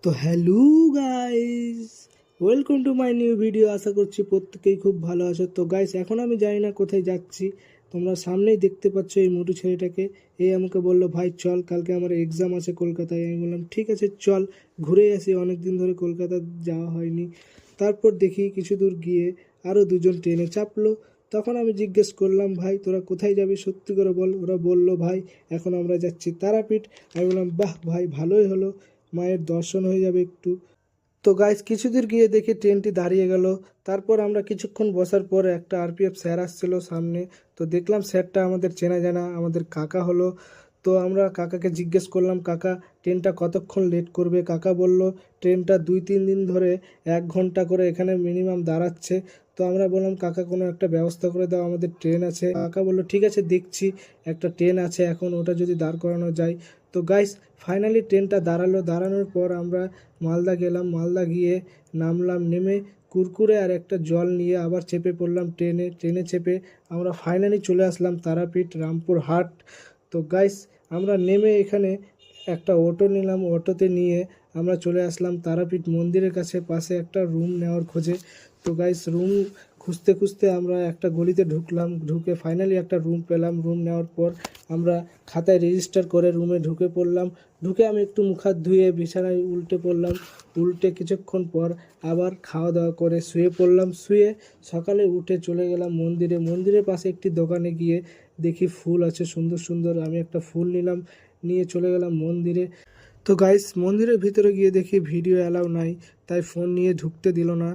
তো hello guys, welcome to my new video. আশা করছি প্রত্যেকেই খুব ভালো আছো। তো গাইস, এখন আমি জানি না কোথায় যাচ্ছি, তোমরা সামনেই দেখতে পাচ্ছ এই মোটু ছেলেটাকে। এই আমাকে বললো, ভাই চল, কালকে আমার এক্সাম আছে কলকাতায়। আমি বললাম ঠিক আছে চল, ঘুরে আসি, অনেক দিন ধরে কলকাতা যাওয়া হয়নি। তারপর দেখি কিছু দূর গিয়ে আরও দুজন ট্রেনে চাপলো। তখন আমি জিজ্ঞেস করলাম, ভাই তোরা কোথায় যাবি, সত্যি করে বল। ওরা বলল, ভাই এখন আমরা যাচ্ছি তারাপীঠ। আমি বললাম, বাহ ভাই, ভালোই হলো, মায়ের দর্শন হয়ে যাবে একটু। তো গাইস, কিছু দূর গিয়ে দেখি ট্রেনটি দাঁড়িয়ে গেল। তারপর আমরা কিছুক্ষণ বসার পর একটা আরপিএফ স্যার আসছিল সামনে। তো দেখলাম স্যারটা আমাদের চেনা জানা, আমাদের কাকা হলো। তো আমরা কাকাকে জিজ্ঞেস করলাম, কাকা ট্রেনটা কতক্ষণ লেট করবে। কাকা বলল, ট্রেনটা 2-3 দিন ধরে 1 ঘন্টা করে এখানে মিনিমাম দাঁড়াচ্ছে। তো আমরা বললাম, কাকা কোনো একটা ব্যবস্থা করে দাও, আমাদের ট্রেন আছে। কাকা বললো, ঠিক আছে দেখছি, একটা ট্রেন আছে এখন, ওটা যদি দাঁড় করানো যায়। তো গাইস, ফাইনালি ট্রেনটা দাঁড়ালো। দাঁড়ানোর পর আমরা মালদা গেলাম। মালদা গিয়ে নামলাম, নেমে কুরকুরে আর একটা জল নিয়ে আবার চেপে পড়লাম ট্রেনে। ট্রেনে চেপে আমরা ফাইনালি চলে আসলাম তারাপীঠ রামপুরহাট। তো গাইস, আমরা নেমে এখানে একটা অটো নিলাম। অটোতে নিয়ে আমরা চলে আসলাম তারাপীঠ মন্দিরের কাছে, পাশে একটা রুম নেওয়ার খোঁজে। তো গাইস, রুম খুঁজতে খুঁজতে আমরা একটা গলিতে ঢুকলাম। ঢুকে ফাইনালি একটা রুম পেলাম। রুম নেওয়ার পর আমরা খাতায় রেজিস্টার করে রুমে ঢুকে পড়লাম। ঢুকে আমি একটু মুখ হাত ধুয়ে বিছানায় উল্টে পড়লাম। উল্টে কিছুক্ষণ পর আবার খাওয়া দাওয়া করে শুয়ে পড়লাম। শুয়ে সকালে উঠে চলে গেলাম মন্দিরে। মন্দিরের পাশে একটি দোকানে গিয়ে দেখি ফুল আছে সুন্দর সুন্দর। আমি একটা ফুল নিলাম, নিয়ে চলে গেলাম মন্দিরে। তো গাইস, মন্দিরের ভিতরে গিয়ে দেখি ভিডিও অ্যালাউ নাই, তাই ফোন নিয়ে ঢুকতে দিল না,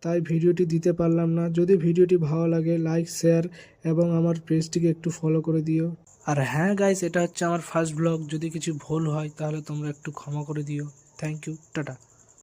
তাই ভিডিওটি দিতে পারলাম না। যদি ভিডিওটি ভালো লাগে, লাইক শেয়ার এবং আমার পেজটিকে একটু ফলো করে দিও। আর হ্যাঁ গাইস, এটা হচ্ছে আমার ফার্স্ট ব্লগ, যদি কিছু ভুল হয় তাহলে তোমরা একটু ক্ষমা করে দিও। Thank you, tata.